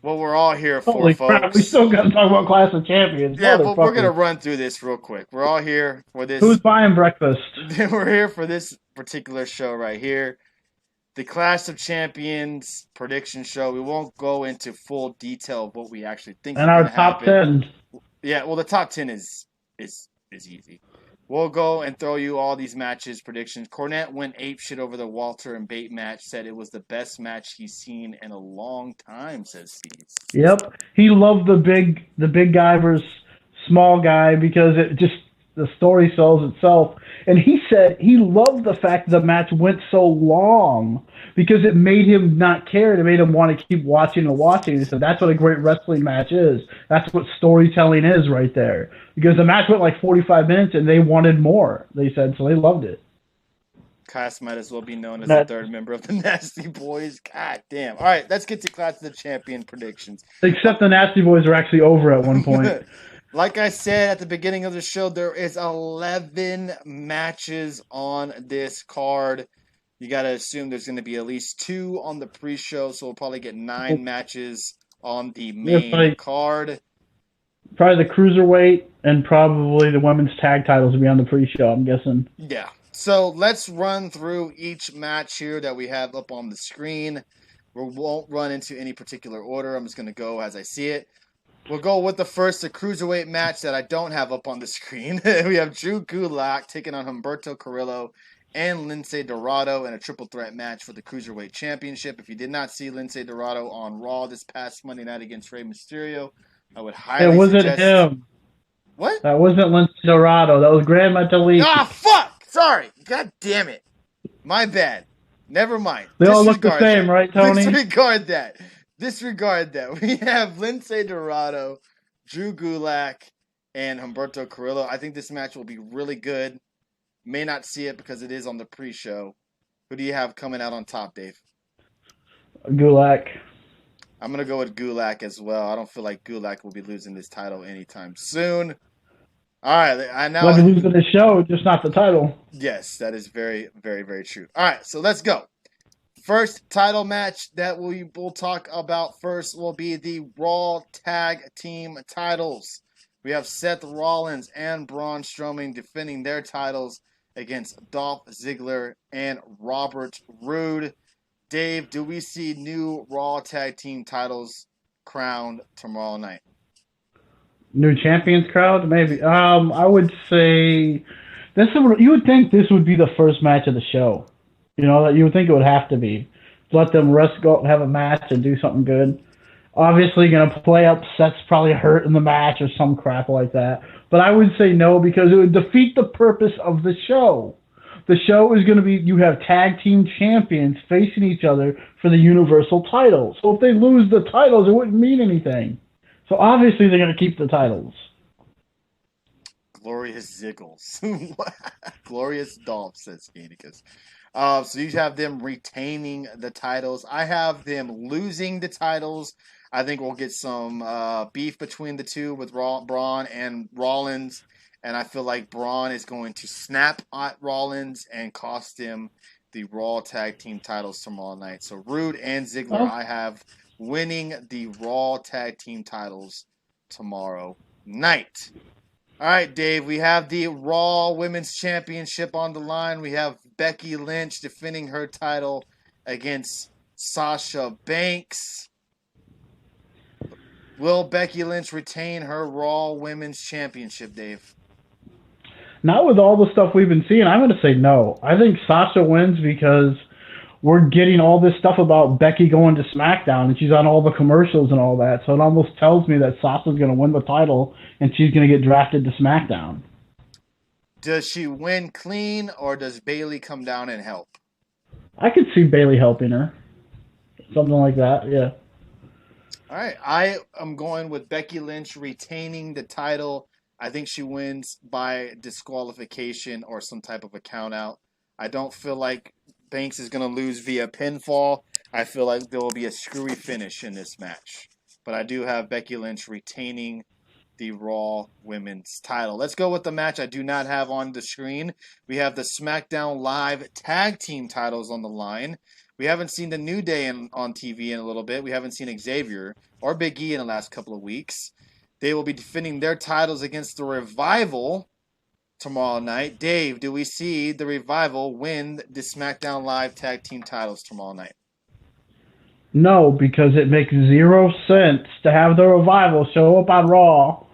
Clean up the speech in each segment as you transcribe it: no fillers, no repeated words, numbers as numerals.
what we're all here for, Holy crap, we folks. still got to talk about Clash of Champions. Yeah, but we're gonna Motherfucker. run through this real quick. We're all here for Who's this. buying breakfast? We're here for this particular show right here, the Clash of Champions prediction show. We won't go into full detail of what we actually think is And gonna our top happen. 10. Yeah, well, the top 10 is easy. We'll go and throw you all these matches predictions. Cornette went ape shit over the Walter and Bate match. Said it was the best match he's seen in a long time. Says Steve. Yep. He loved the big guy versus small guy because it just the story sells itself. And he said he loved the fact the match went so long because it made him not care. It made him want to keep watching and watching. He said that's what a great wrestling match is. That's what storytelling is right there. Because the match went like 45 minutes and they wanted more. They said so they loved it. Cass might as well be known as the That third member of the Nasty Boys. God damn. All right, let's get to Clash of the Champion predictions. except the Nasty Boys are actually over at one point. Like I said at the beginning of the show, there is 11 matches on this card. You got to assume there's going to be at least 2 on the pre-show, so we'll probably get 9 matches on the It's main like card. probably the cruiserweight and probably the women's tag titles will be on the pre-show. I'm guessing. Yeah. So let's run through each match here that we have up on the screen. We won't run into any particular order. I'm just going to go as I see it. We'll go with the cruiserweight match that I don't have up on the screen. We have Drew Gulak taking on Humberto Carrillo and Lince Dorado in a triple threat match for the Cruiserweight Championship. If you did not see Lince Dorado on Raw this past Monday night against Rey Mysterio, I would It highly wasn't suggest... him. What? That wasn't Lince Dorado. That was Grand Metalik. Ah, fuck! Sorry. God damn it. My bad. Never mind. They all look the Disregard same, that. right, Tony? Disregard that. Disregard that. We have Lince Dorado, Drew Gulak, and Humberto Carrillo. I think this match will be really good. May not see it because it is on the pre-show. Who do you have coming out on top, Dave? Gulak. I'm going to go with Gulak as well. I don't feel like Gulak will be losing this title anytime soon. All right. I now... Might be losing the show, just not the title. Yes, that is very, very, very true. All right, so let's go. First title match that we will talk about first will be the Raw Tag Team titles. We have Seth Rollins and Braun Strowman defending their titles against Dolph Ziggler and Robert Roode. Dave, do we see new Raw Tag Team titles crowned tomorrow night? New champions crowd, maybe. I would say you would think this would be the first match of the show. You know, that you would think it would have to be. Let them rest, go out and have a match and do something good. Obviously, going to play up Seth's probably hurt in the match or some crap like that. But I would say no because it would defeat the purpose of the show. The show is going to be you have tag team champions facing each other for the universal titles. So if they lose the titles, it wouldn't mean anything. So obviously they're going to keep the titles. Glorious Ziggles. Glorious Dolph, says Ganicus. So you have them retaining the titles. I have them losing the titles. I think we'll get some beef between the two with Braun and Rollins. And I feel like Braun is going to snap at Rollins and cost him the Raw Tag Team titles tomorrow night. So Rude and Ziggler, I have winning the Raw Tag Team titles tomorrow night. All right, Dave, we have the Raw Women's Championship on the line. We have Becky Lynch defending her title against Sasha Banks. Will Becky Lynch retain her Raw Women's Championship, Dave? Not with all the stuff we've been seeing. I'm going to say no. I think Sasha wins because we're getting all this stuff about Becky going to SmackDown, and she's on all the commercials and all that. So it almost tells me that Sasha's going to win the title, and she's going to get drafted to SmackDown. Does she win clean, or does Bayley come down and help? I could see Bayley helping her. Something like that, yeah. All right, I am going with Becky Lynch retaining the title. I think she wins by disqualification or some type of a count out. I don't feel like Banks is going to lose via pinfall. I feel like there will be a screwy finish in this match. But I do have Becky Lynch retaining the Raw Women's title. Let's go with the match I do not have on the screen. We have the SmackDown Live Tag Team titles on the line. We haven't seen the New Day on TV in a little bit. We haven't seen Xavier or Big E in the last couple of weeks. They will be defending their titles against the Revival tomorrow night. Dave, do we see the Revival win the SmackDown Live Tag Team titles tomorrow night? No, because it makes zero sense to have the Revival show up on Raw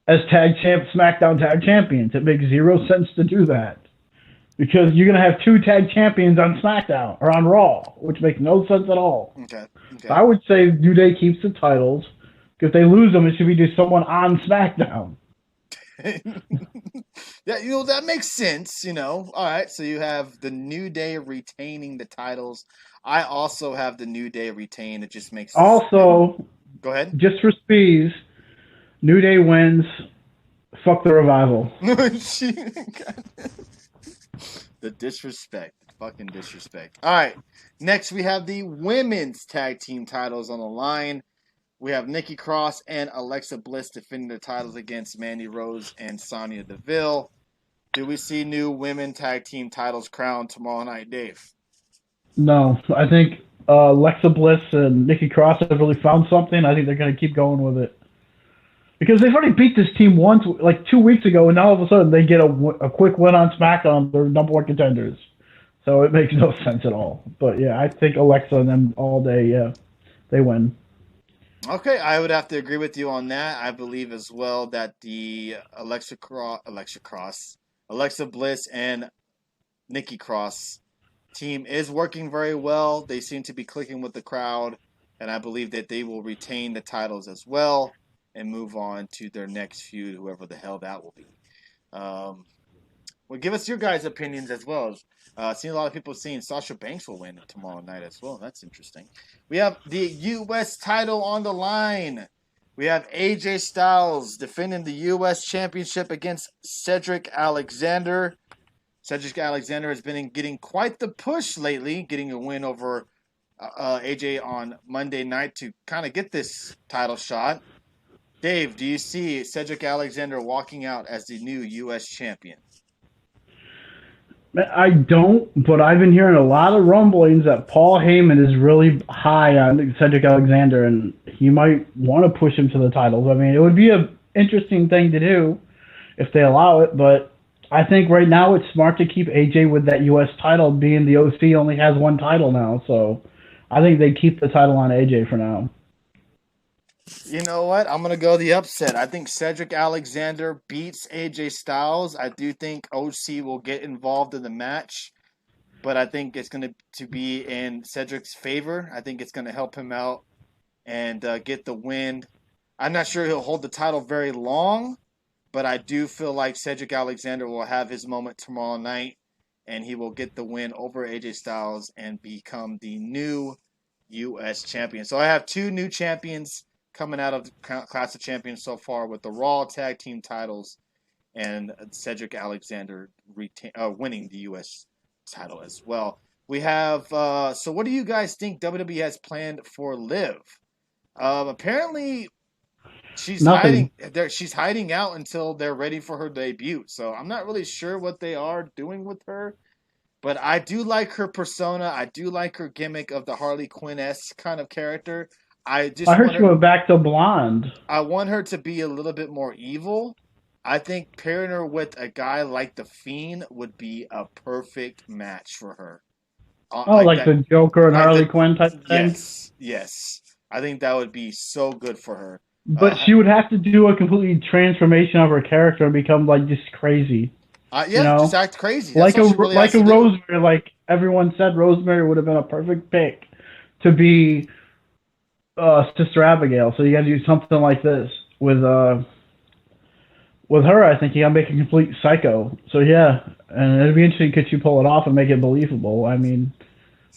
as SmackDown Tag Champions. It makes zero sense to do that. Because you're going to have two tag champions on SmackDown or on Raw, which makes no sense at all. Okay. So I would say New Day keeps the titles. If they lose them, it should be to someone on SmackDown. Yeah, that makes sense. All right. So you have the New Day retaining the titles. I also have the New Day retain. It just makes also. Go ahead. Just for speeds, New Day wins. Fuck the Revival. The disrespect. Fucking disrespect. All right. Next, we have the women's tag team titles on the line. We have Nikki Cross and Alexa Bliss defending their titles against Mandy Rose and Sonya Deville. Do we see new women tag team titles crowned tomorrow night, Dave? No. I think Alexa Bliss and Nikki Cross have really found something. I think they're going to keep going with it. Because they've already beat this team once, like 2 weeks ago, and now all of a sudden they get a quick win on SmackDown. They're number one contenders. So it makes no sense at all. But yeah, I think Alexa and them all day, yeah, they win. Okay, I would have to agree with you on that. I believe as well that the Alexa Bliss and Nikki Cross team is working very well. They seem to be clicking with the crowd, and I believe that they will retain the titles as well and move on to their next feud, whoever the hell that will be. Well, give us your guys' opinions as well. Seen a lot of people saying Sasha Banks will win tomorrow night as well. That's interesting. We have the U.S. title on the line. We have AJ Styles defending the U.S. Championship against Cedric Alexander. Cedric Alexander has been getting quite the push lately, getting a win over AJ on Monday night to kind of get this title shot. Dave, do you see Cedric Alexander walking out as the new U.S. champion? I don't, but I've been hearing a lot of rumblings that Paul Heyman is really high on Cedric Alexander, and he might want to push him to the titles. I mean, it would be an interesting thing to do if they allow it, but I think right now it's smart to keep AJ with that U.S. title, being the OC only has one title now, so I think they keep the title on AJ for now. You know what? I'm going to go the upset. I think Cedric Alexander beats AJ Styles. I do think OC will get involved in the match, but I think it's going to be in Cedric's favor. I think it's going to help him out and get the win. I'm not sure he'll hold the title very long, but I do feel like Cedric Alexander will have his moment tomorrow night, and he will get the win over AJ Styles and become the new U.S. champion. So I have two new champions coming out of the Clash of Champions so far with the Raw Tag Team titles and Cedric Alexander winning the U.S. title as well. We have, so what do you guys think WWE has planned for Liv? Apparently, she's hiding out until they're ready for her debut. So I'm not really sure what they are doing with her. But I do like her persona. I do like her gimmick of the Harley Quinn-esque kind of character. I heard she went back to blonde. I want her to be a little bit more evil. I think pairing her with a guy like The Fiend would be a perfect match for her. Like the Joker and Harley Quinn type thing? Yes. I think that would be so good for her. But she would have to do a complete transformation of her character and become like just crazy. Just act crazy. That's like a Rosemary. Like everyone said, Rosemary would have been a perfect pick to be Sister Abigail. So you got to do something like this with her. I think you got to make a complete psycho. So yeah, and it'd be interesting could you pull it off and make it believable. I mean,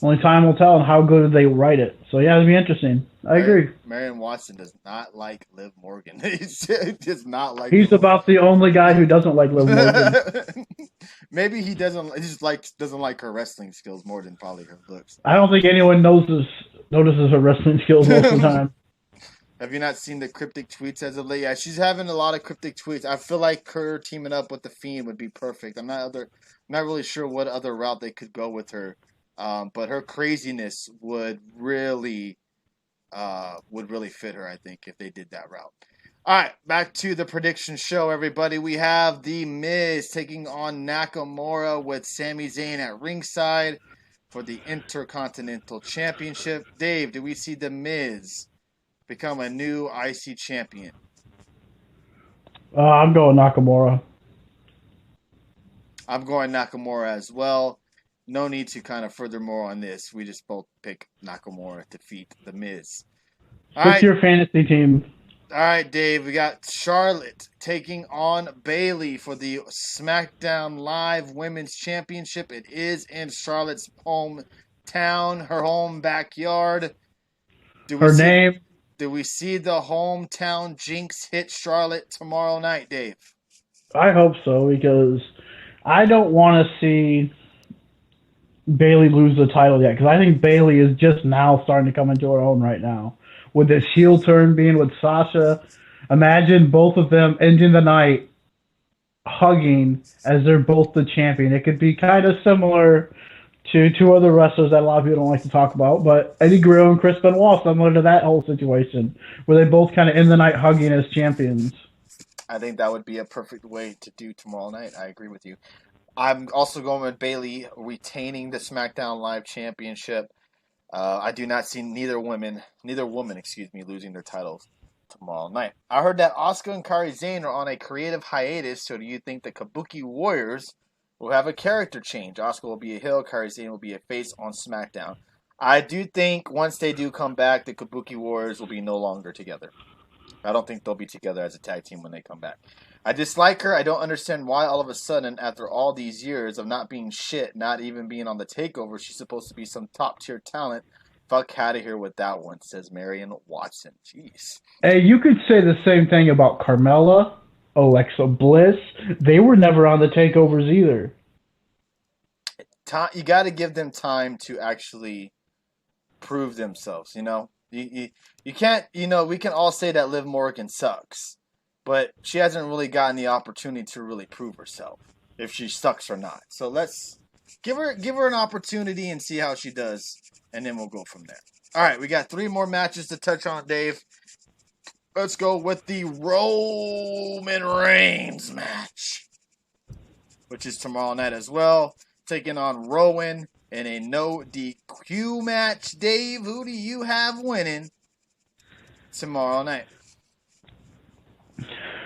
only time will tell on how good they write it. So yeah, it'd be interesting. I agree. Marion Watson does not like Liv Morgan. He does not like. He's about the only guy who doesn't like Liv Morgan. Maybe he doesn't. He just doesn't like her wrestling skills more than probably her looks. I don't think anyone notices her wrestling skills most of the time. Have you not seen the cryptic tweets as of late? Yeah, she's having a lot of cryptic tweets. I feel like her teaming up with The Fiend would be perfect. I'm not really sure what other route they could go with her. But her craziness would really fit her, I think, if they did that route. All right, back to the prediction show, everybody. We have The Miz taking on Nakamura with Sami Zayn at ringside for the Intercontinental Championship. Dave, do we see The Miz become a new IC champion? I'm going Nakamura. I'm going Nakamura as well. No need to kind of further more on this. We just both pick Nakamura to defeat The Miz. All Pick right, your fantasy team. All right, Dave, we got Charlotte taking on Bayley for the SmackDown Live Women's Championship. It is in Charlotte's hometown, her home backyard. Do we Her see name. do we see the hometown jinx hit Charlotte tomorrow night, Dave? I hope so because I don't want to see Bayley lose the title yet because I think Bayley is just now starting to come into her own right now. With this heel turn being with Sasha, imagine both of them ending the night hugging as they're both the champion. It could be kind of similar to two other wrestlers that a lot of people don't like to talk about, but Eddie Guerrero and Chris Benoit, similar to that whole situation, where they both kind of end the night hugging as champions. I think that would be a perfect way to do tomorrow night. I agree with you. I'm also going with Bayley retaining the SmackDown Live Championship. I do not see neither woman, losing their titles tomorrow night. I heard that Asuka and Kairi Sane are on a creative hiatus, so do you think the Kabuki Warriors will have a character change? Asuka will be a heel, Kairi Sane will be a face on SmackDown. I do think once they do come back, the Kabuki Warriors will be no longer together. I don't think they'll be together as a tag team when they come back. I dislike her. I don't understand why all of a sudden, after all these years of not being shit, not even being on the takeover, she's supposed to be some top tier talent. Fuck out of here with that one, says Marion Watson. Jeez. Hey, you could say the same thing about Carmella, Alexa Bliss. They were never on the takeovers either. You got to give them time to actually prove themselves, you know? You can't, we can all say that Liv Morgan sucks, but she hasn't really gotten the opportunity to really prove herself, if she sucks or not. So let's give her an opportunity and see how she does, and then we'll go from there. All right, we got 3 more matches to touch on, Dave. Let's go with the Roman Reigns match, which is tomorrow night as well, taking on Rowan in a no DQ match. Dave, who do you have winning tomorrow night?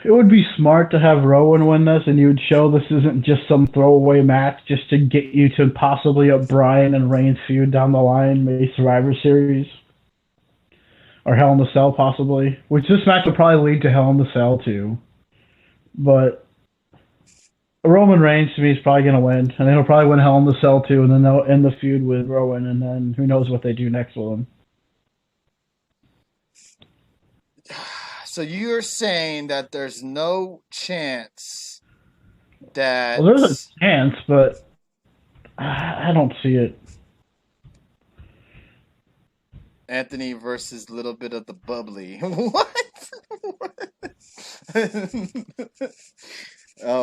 It would be smart to have Rowan win this, and you would show this isn't just some throwaway match just to get you to possibly a Bryan and Reigns feud down the line, maybe Survivor Series. Or Hell in the Cell, possibly. Which this match will probably lead to Hell in the Cell, too. But Roman Reigns, to me, is probably going to win. And then he'll probably win Hell in the Cell, too. And then they'll end the feud with Rowan. And then who knows what they do next with him. So you're saying that there's no chance that... Well, there's a chance, but I don't see it. Anthony versus little bit of the bubbly. What?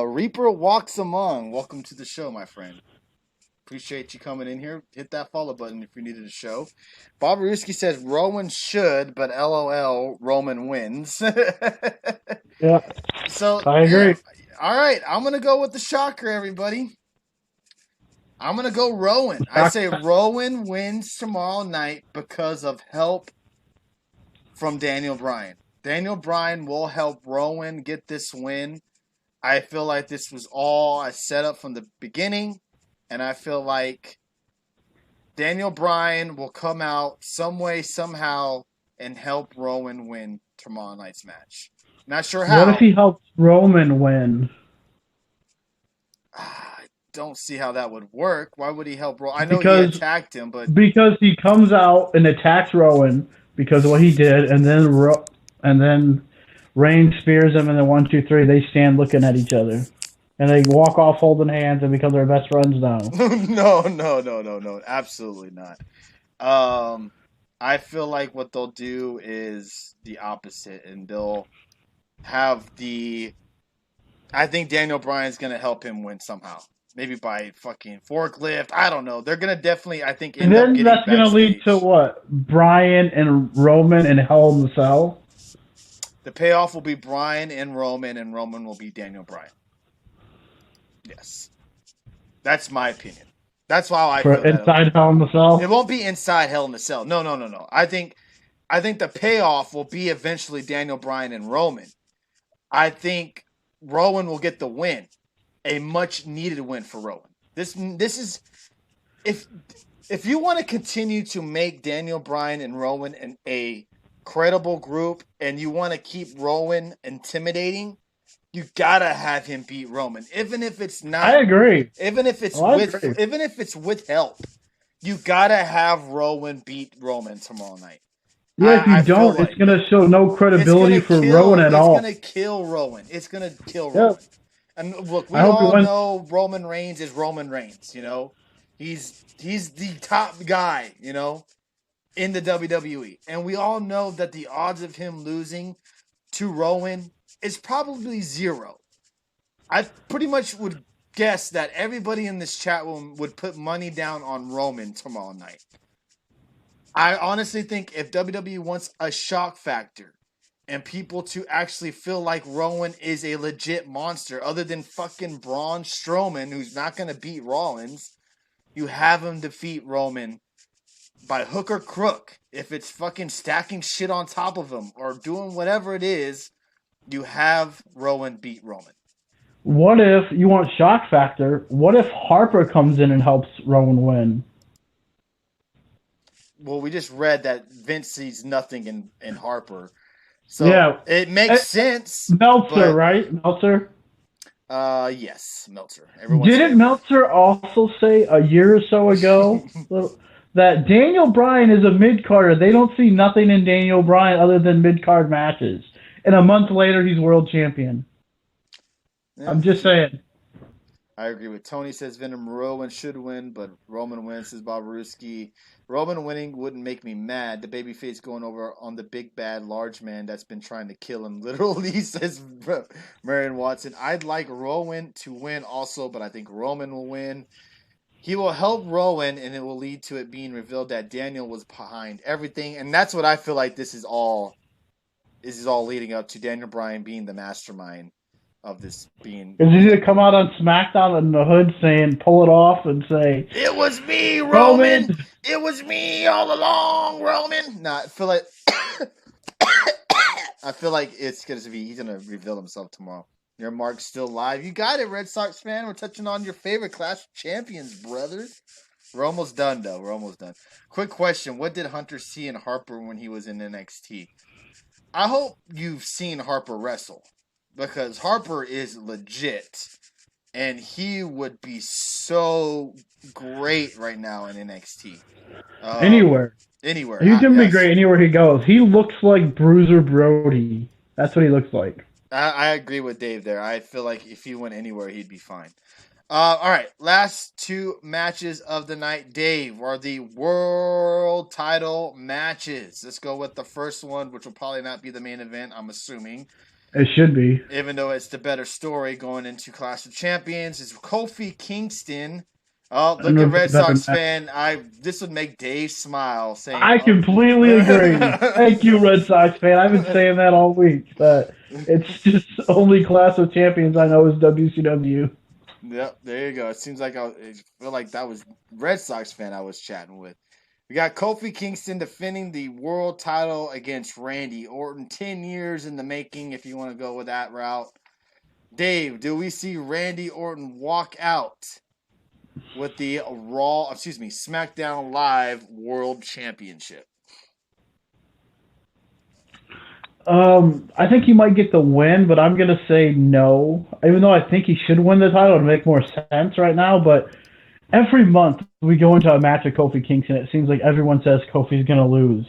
Reaper walks among. Welcome to the show, my friend. Appreciate you coming in here. Hit that follow button if you needed a show. Bob Ruski says Roman should, but LOL, Roman wins. Yeah. So I agree. Yeah. All right, I'm gonna go with the shocker, everybody. I'm going to go Rowan. I say Rowan wins tomorrow night because of help from Daniel Bryan. Daniel Bryan will help Rowan get this win. I feel like this was all a setup from the beginning, and I feel like Daniel Bryan will come out some way, somehow, and help Rowan win tomorrow night's match. Not sure how. What if he helps Roman win? Don't see how that would work. Why would he help Rowan? I know he attacked him, but because he comes out and attacks Rowan because of what he did, and then Reigns spears him, and then 1, 2, 3, they stand looking at each other, and they walk off holding hands and become their best friends now. No, absolutely not. I feel like what they'll do is the opposite, and they'll have I think Daniel Bryan's going to help him win somehow. maybe by fucking forklift. I don't know. They're gonna definitely, I think, And end up then getting that's going to lead to backstage. what? Brian and Roman and Hell in the Cell The payoff will be Bryan and Roman will be Daniel Bryan. Yes, that's my opinion. That's how I for feel that it'll inside be. Hell in the It Cell. won't be inside Hell in the Cell. No, no, no, no. I think the payoff will be eventually Daniel Bryan and Roman. I think Rowan will get the win, a much needed win for Rowan. This is if if you want to continue to make Daniel Bryan and Rowan a credible group, and you want to keep Rowan intimidating, you gotta have him beat Roman, even if it's I not, agree. I agree. even if it's with help. You gotta have Rowan beat Roman tomorrow night. Yeah, if you I feel don't, it's like going to show no credibility for Rowan at it's all. gonna kill Rowan. It's gonna kill Yeah, Rowan. And look, I we hope he all wins. know Roman Reigns is Roman Reigns. He's the top guy. In the WWE, and we all know that the odds of him losing to Rowan is probably zero. I pretty much would guess that everybody in this chat room would put money down on Roman tomorrow night. I honestly think if WWE wants a shock factor and people to actually feel like Rowan is a legit monster, other than fucking Braun Strowman, who's not going to beat Rollins, you have him defeat Roman by hook or crook. If it's fucking stacking shit on top of him or doing whatever it is, you have Rowan beat Roman. What if you want shock factor? What if Harper comes in and helps Rowan win? Well, we just read that Vince sees nothing in Harper. So Yeah, it makes Eh, sense, Meltzer, but right? Meltzer. yes, Meltzer, everyone's Didn't favorite. Meltzer also say a year or so ago that Daniel Bryan is a mid carder? They don't see nothing in Daniel Bryan other than mid card matches. And a month later, he's world champion. Yeah, I'm just saying. I agree with Tony. Says Venom Rowan should win, but Roman wins. Says Bobruski. Roman winning wouldn't make me mad. The babyface going over on the big bad large man that's been trying to kill him. Literally, says Marion Watson. I'd like Rowan to win also, but I think Roman will win. He will help Rowan, and it will lead to it being revealed that Daniel was behind everything, and that's what I feel like this is all. This is all leading up to Daniel Bryan being the mastermind of this being. Is he gonna come out on SmackDown in the hood saying, "Pull it off," and say, It was me, "Roman"? Roman. It was me all along, Roman. Nah, I feel like it's gonna be. He's gonna reveal himself tomorrow. Your mark's still live. You got it, Red Sox fan. We're touching on your favorite Clash of Champions, brother. We're almost done, though. We're almost done. Quick question: what did Hunter see in Harper when he was in NXT? I hope you've seen Harper wrestle, because Harper is legit, and he would be so great right now in NXT. Anywhere. Anywhere. He's gonna be Yes, great anywhere he goes. He looks like Bruiser Brody. That's what he looks like. I agree with Dave there. I feel like if he went anywhere, he'd be fine. All right, last two matches of the night, Dave, are the world title matches. Let's go with the first one, which will probably not be the main event, I'm assuming. It should be. Even though it's the better story going into Clash of Champions, is Kofi Kingston. Oh, look at Red Sox fan. This would make Dave smile. Saying, I completely agree. Thank you, Red Sox fan. I've been saying that all week, but it's just only Clash of Champions I know is WCW. Yep, there you go. It seems like I feel like that was Red Sox fan I was chatting with. We got Kofi Kingston defending the world title against Randy Orton. 10 years in the making, if you want to go with that route. Dave, do we see Randy Orton walk out with the SmackDown Live World Championship? I think he might get the win, but I'm gonna say no. Even though I think he should win the title, it'd make more sense right now. But every month we go into a match with Kofi Kingston, it seems like everyone says Kofi's gonna lose,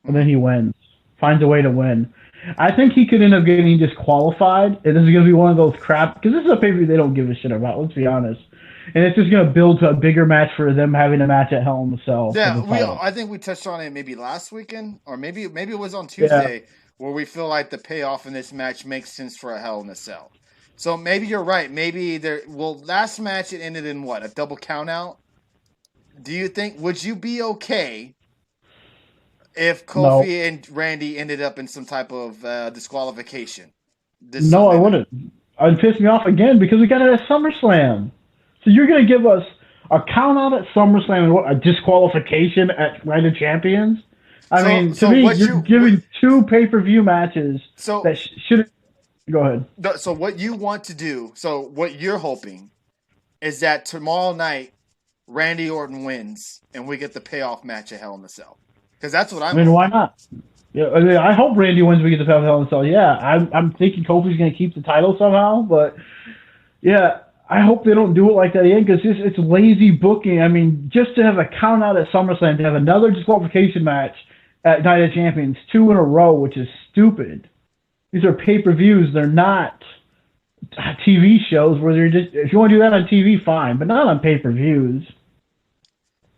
and then he wins, finds a way to win. I think he could end up getting disqualified, and this is gonna be one of those crap because this is a pay-per-view they don't give a shit about. Let's be honest. And it's just going to build to a bigger match for them having a match at Hell in the Cell. Yeah, I think we touched on it maybe last weekend, or maybe it was on Yeah. Tuesday, where we feel like the payoff in this match makes sense for a Hell in a Cell. So maybe you're right. Maybe there. Well, last match it ended in what, a double count out. Do you think? Would you be okay if No, Kofi and Randy ended up in some type of disqualification this no, I Sunday night? wouldn't. It'd piss me off again because we got it at SummerSlam. So you're gonna give us a count out at SummerSlam and what, a disqualification at Night of Champions? I So, mean, to so me, what you're you what, giving two pay-per-view matches so that shouldn't. Go ahead. so what you want to do? So what you're hoping is that tomorrow night Randy Orton wins and we get the payoff match at Hell in the Cell, because that's what I I'm mean, why hoping. not? Yeah, I mean, I hope Randy wins. We get the Hell in a Cell. Yeah, I'm thinking Kofi's gonna keep the title somehow, but yeah, I hope they don't do it like that again because it's lazy booking. I mean, just to have a count out at SummerSlam, to have another disqualification match at Night of Champions, two in a row, which is stupid. These are pay per views. They're not TV shows where they're just. If you want to do that on TV, fine, but not on pay per views.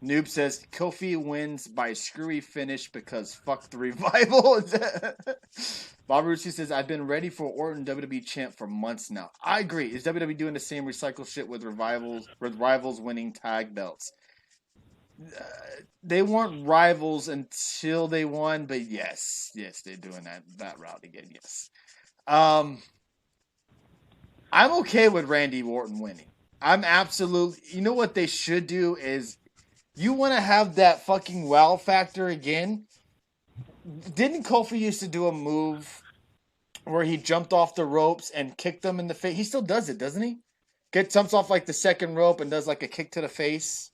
Noob says Kofi wins by screwy finish because fuck the revival. Babarucci says I've been ready for Orton WWE champ for months now. I agree. Is WWE doing the same recycle shit with rivals winning tag belts? They weren't rivals until they won, but yes, they're doing that route again. Yes. I'm okay with Randy Orton winning. I'm absolutely. You know what they should do is, you want to have that fucking wow factor again. Didn't Kofi used to do a move where he jumped off the ropes and kicked them in the face? He still does it, doesn't he? Jumps off like the second rope and does like a kick to the face.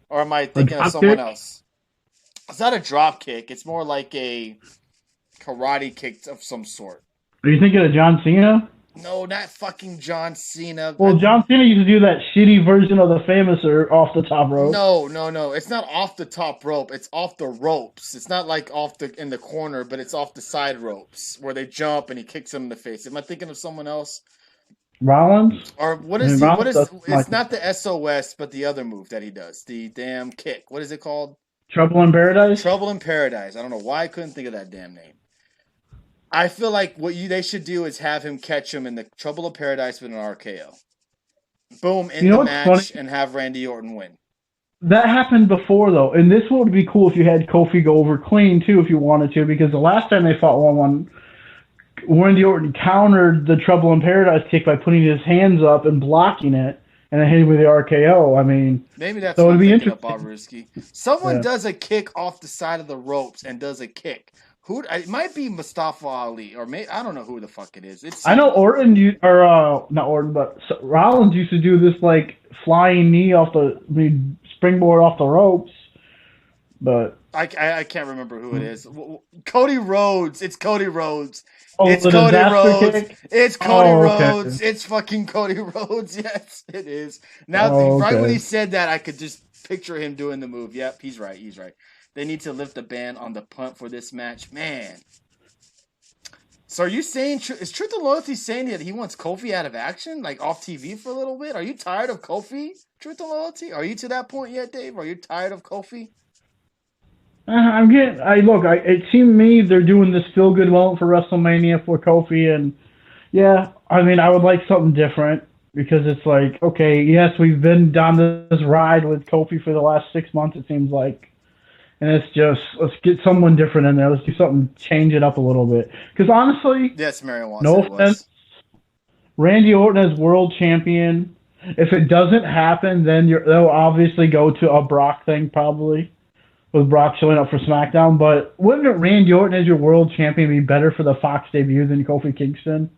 Or am I A thinking of drop someone kick. else? It's not a drop kick. It's more like a karate kick of some sort. Are you thinking of John Cena? No, not fucking John Cena. Well, John Cena used to do that shitty version of the Famouser off the top rope. No. It's not off the top rope. It's off the ropes. It's not like off the in the corner, but it's off the side ropes where they jump and he kicks them in the face. Am I thinking of someone else? Rollins? Or what I is mean, he? What Rollins is? does It's like not the SOS, but the other move that he does. The damn kick. What is it called? Trouble in Paradise. Trouble in Paradise. I don't know why I couldn't think of that damn name. I feel like they should do is have him catch him in the Trouble in Paradise with an RKO. Boom, You in know the what's funny? match, and have Randy Orton win. That happened before though, and this would be cool if you had Kofi go over clean too, if you wanted to, because the last time they fought 1-1, Randy Orton countered the Trouble in Paradise kick by putting his hands up and blocking it, and then hit him with the RKO. I mean, Maybe that's so what I'm it'd be thinking of, interesting. Bobrisky. Someone Yeah. does a kick off the side of the ropes and does a kick. Who? It might be Mustafa Ali, or I don't know who the fuck it is. It's I know Orton, not Orton, but Rollins used to do this like flying knee springboard off the ropes, but I can't remember who it is. Cody Rhodes. It's Cody Rhodes. oh, It's the Cody disaster Rhodes. kick. It's Cody Oh, okay. Rhodes. It's fucking Cody Rhodes. Yes, it is. Now, Oh, right when he okay. said that, I could just picture him doing the move. Yep, he's right. He's right. They need to lift the ban on the punt for this match, man. So are you saying, is Truth and Loyalty saying that he wants Kofi out of action, like off TV for a little bit? Are you tired of Kofi, Truth and Loyalty? Are you to that point yet, Dave? Are you tired of Kofi? I'm getting. It seemed to me they're doing this feel good moment for WrestleMania for Kofi, and yeah, I mean, I would like something different because it's like, okay, yes, we've been down this ride with Kofi for the last 6 months. It seems like. And it's just, let's get someone different in there. Let's do something, change it up a little bit. Because honestly, Yes, Marion wants no it was. offense, Randy Orton as world champion. If it doesn't happen, then they'll obviously go to a Brock thing probably, with Brock showing up for SmackDown. But wouldn't Randy Orton as your world champion be better for the Fox debut than Kofi Kingston?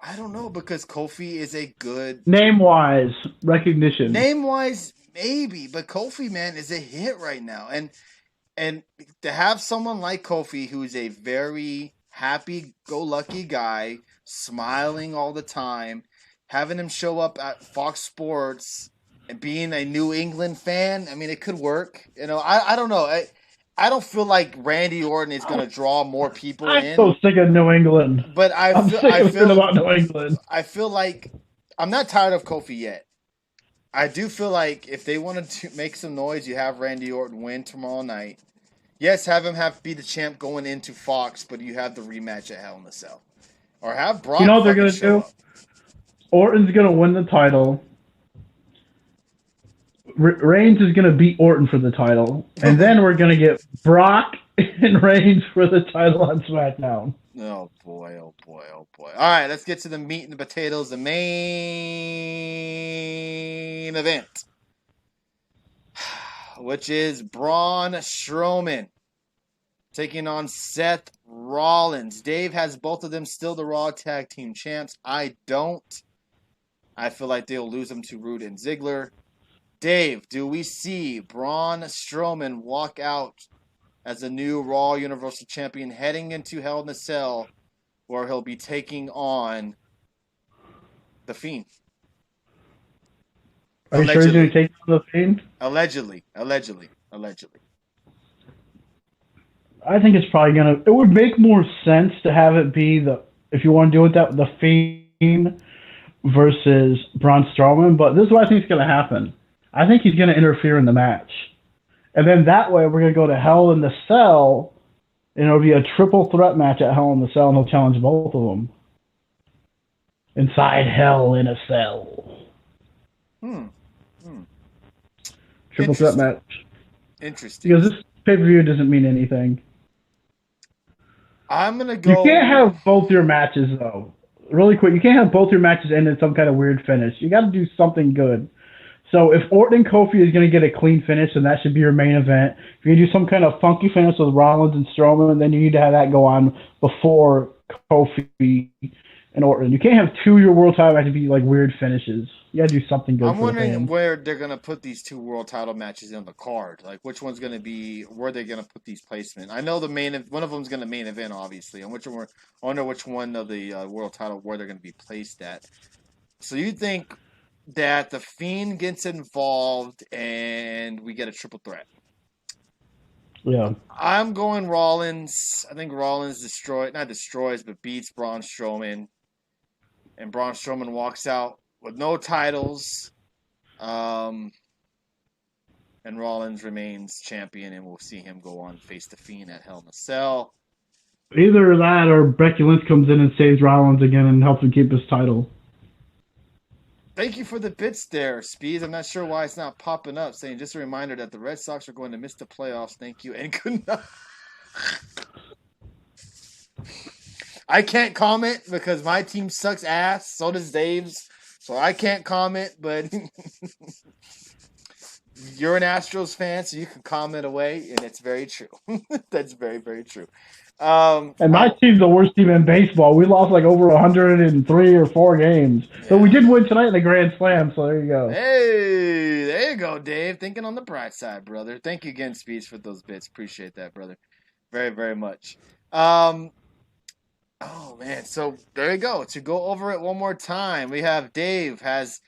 I don't know, because Kofi is a good Name-wise, recognition. name-wise, maybe, but Kofi, man, is a hit right now, and to have someone like Kofi, who is a very happy-go-lucky guy, smiling all the time, having him show up at Fox Sports and being a New England fan, I mean, it could work. You know, I don't know. I don't feel like Randy Orton is going to draw more people I'm in, so sick of New England. but I'm sick of hearing about New England. I feel like I'm not tired of Kofi yet. I do feel like if they wanted to make some noise, you have Randy Orton win tomorrow night. Yes, have him be the champ going into Fox, but you have the rematch at Hell in a Cell. Or have You know Brock what they're fucking gonna show do? up. Orton's gonna win the title. Reigns is gonna beat Orton for the title, and then we're gonna get Brock and Reigns for the title on SmackDown. Oh boy, oh boy, oh boy. Alright, let's get to the meat and the potatoes, the main event. Which is Braun Strowman taking on Seth Rollins. Dave has both of them still the Raw Tag Team Champs. I don't. I feel like they'll lose them to Rude and Ziggler. Dave, do we see Braun Strowman walk out as the new Raw Universal Champion heading into Hell in a Cell, where he'll be taking on The Fiend? Are you sure he's gonna take on the Fiend? Allegedly. I think it's probably gonna. It would make more sense to have it be if you want to do it the Fiend versus Braun Strowman. But this is what I think is gonna happen. I think he's gonna interfere in the match, and then that way we're gonna go to Hell in the Cell, and it'll be a triple threat match at Hell in the Cell, and he'll challenge both of them inside Hell in a Cell. Triple threat match. Interesting. Because this pay-per-view doesn't mean anything. I'm gonna go. You can't have both your matches though. Really quick, you can't have both your matches end in some kind of weird finish. You got to do something good. So if Orton and Kofi is going to get a clean finish, then that should be your main event. If you do some kind of funky finish with Rollins and Strowman, then you need to have that go on before Kofi and Orton. You can't have two of your world title matches be like weird finishes. You got to do something good. I'm wondering where they're going to put these two world title matches on the card. Like which one's going to be where they're going to put these placement. I know one of them's going to main event, obviously, and I wonder which one of the world title where they're going to be placed at. So you think that the Fiend gets involved and we get a triple threat? Yeah. I'm going Rollins. I think Rollins beats Braun Strowman. And Braun Strowman walks out with no titles. And Rollins remains champion, and we'll see him go on face the Fiend at Hell in a Cell. Either that or Becky Lynch comes in and saves Rollins again and helps him keep his title. Thank you for the bits there, Speeds. I'm not sure why it's not popping up, saying just a reminder that the Red Sox are going to miss the playoffs. Thank you, and good night. I can't comment because my team sucks ass. So does Dave's. So I can't comment, but you're an Astros fan, so you can comment away, and it's very true. That's very, very true. And my team's the worst team in baseball. We lost like over 103 or 4 games. Yeah. But we did win tonight in the Grand Slam, so there you go. Hey, there you go, Dave. Thinking on the bright side, brother. Thank you again, Speeds, for those bits. Appreciate that, brother. Very, very much. Oh, man. So there you go. To go over it one more time, we have Dave has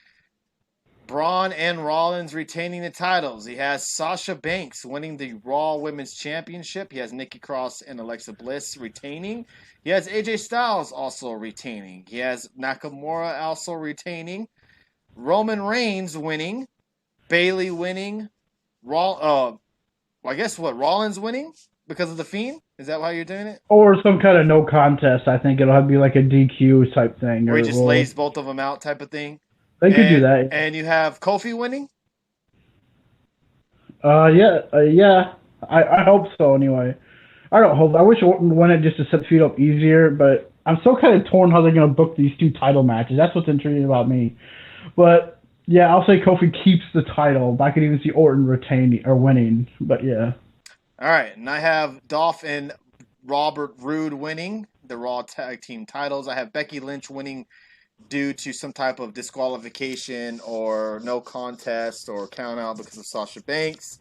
Braun and Rollins retaining the titles. He has Sasha Banks winning the Raw Women's Championship. He has Nikki Cross and Alexa Bliss retaining. He has AJ Styles also retaining. He has Nakamura also retaining. Roman Reigns winning. Bayley winning. I guess what? Rollins winning because of the Fiend? Is that how you're doing it? Or some kind of no contest. I think it'll be like a DQ type thing. Where he just lays both of them out type of thing. They could do that. And you have Kofi winning? Yeah. I hope so anyway. I don't hope. I wish Orton won it just to set the feud up easier, but I'm still kind of torn how they're going to book these 2 title matches. That's what's intriguing about me. But yeah, I'll say Kofi keeps the title. I could even see Orton retaining or winning, but yeah. All right, and I have Dolph and Robert Roode winning the Raw Tag Team titles. I have Becky Lynch winning due to some type of disqualification or no contest or count out because of Sasha Banks.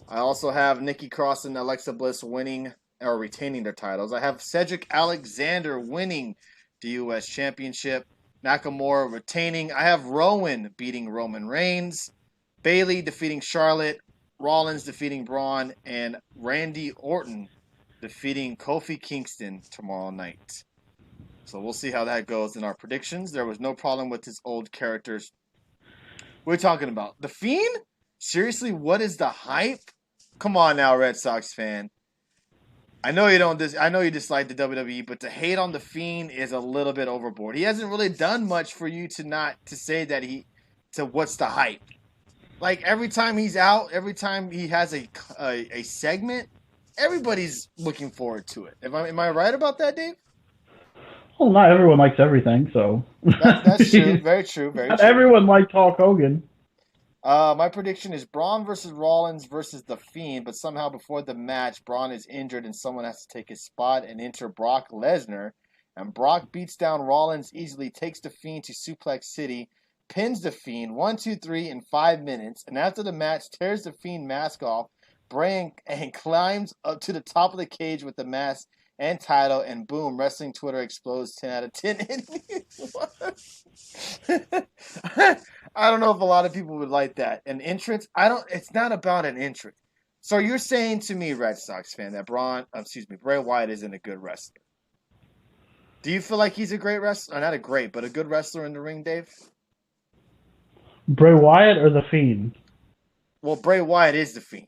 I also have Nikki Cross and Alexa Bliss winning or retaining their titles. I have Cedric Alexander winning the U.S. Championship. Nakamura retaining. I have Rowan beating Roman Reigns. Bayley defeating Charlotte. Rollins defeating Braun. And Randy Orton defeating Kofi Kingston tomorrow night. So we'll see how that goes in our predictions. There was no problem with his old characters. What are we talking about? The Fiend? Seriously, what is the hype? Come on now, Red Sox fan. I know you don't. I know you dislike the WWE, but to hate on the Fiend is a little bit overboard. He hasn't really done much for you to not to say that he. To what's the hype? Like every time he's out, every time he has a segment, everybody's looking forward to it. Am I right about that, Dave? Well, not everyone likes everything, so That's true. Very true. Very not true. everyone likes Hulk Hogan. My prediction is Braun versus Rollins versus The Fiend, but somehow before the match, Braun is injured and someone has to take his spot and enter Brock Lesnar. And Brock beats down Rollins easily, takes The Fiend to Suplex City, pins The Fiend 1, 2, 3 in 5 minutes, and after the match, tears The Fiend mask off, Bray and climbs up to the top of the cage with the mask and title, and boom, wrestling Twitter explodes 10 out of 10. I don't know if a lot of people would like that. An entrance, it's not about an entrance. So you're saying to me, Red Sox fan, that Bray Wyatt isn't a good wrestler. Do you feel like he's a great wrestler? Not a great, but a good wrestler in the ring, Dave? Bray Wyatt or The Fiend? Well, Bray Wyatt is the Fiend.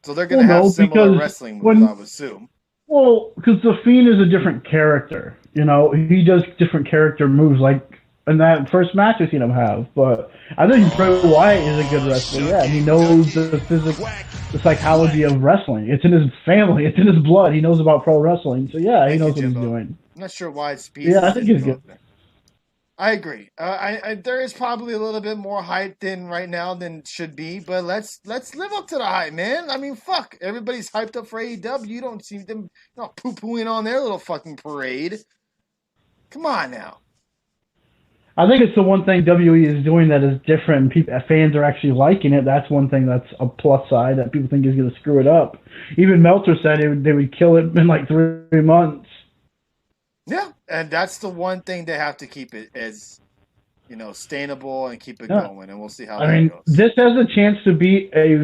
So they're going to have similar wrestling moves, I would assume. Well, because The Fiend is a different character. You know, he does different character moves, like in that first match I've seen him have. But I think Bray Wyatt is a good wrestler, yeah. And he knows the physics, the psychology of wrestling. It's in his family. It's in his blood. He knows about pro wrestling. So, yeah, he knows what he's doing. I'm not sure why it's speed. Yeah, I think he's good. I agree. There is probably a little bit more hype than right now than should be, but let's live up to the hype, man. I mean, fuck, everybody's hyped up for AEW. You don't see them poo pooing on their little fucking parade. Come on now. I think it's the one thing WWE is doing that is different. Fans are actually liking it. That's one thing that's a plus side that people think is going to screw it up. Even Meltzer said they would kill it in like 3 months. Yeah, and that's the one thing they have to keep it as, sustainable and keep it going, and we'll see how that goes. This has a chance to be a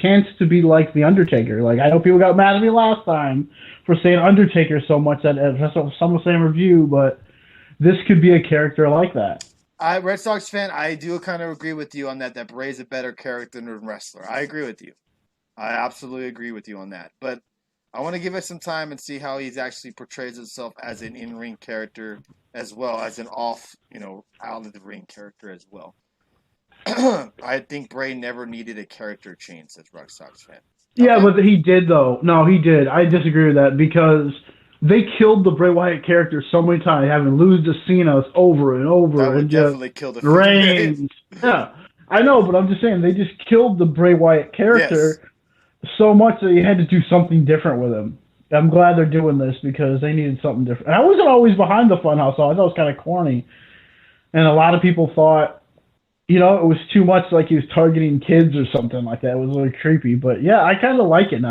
chance to be like The Undertaker. Like, I know people got mad at me last time for saying Undertaker so much at SummerSlam review, but this could be a character like that. Red Sox fan, I do kind of agree with you on that Bray's a better character than wrestler. I agree with you. I absolutely agree with you on that. But I want to give it some time and see how he actually portrays himself as an in-ring character as well as an out of the ring character as well. I think Bray never needed a character change, says Red Sox fan. Yeah, okay. But he did, though. No, he did. I disagree with that because they killed the Bray Wyatt character so many times, having lose to Cena over and over. That would definitely kill the Reigns. Yeah, I know, but I'm just saying they just killed the Bray Wyatt character. Yes. So much that you had to do something different with him. I'm glad they're doing this because they needed something different. And I wasn't always behind the Funhouse, so I thought it was kind of corny. And a lot of people thought, it was too much like he was targeting kids or something like that. It was really creepy. But, yeah, I kind of like it now.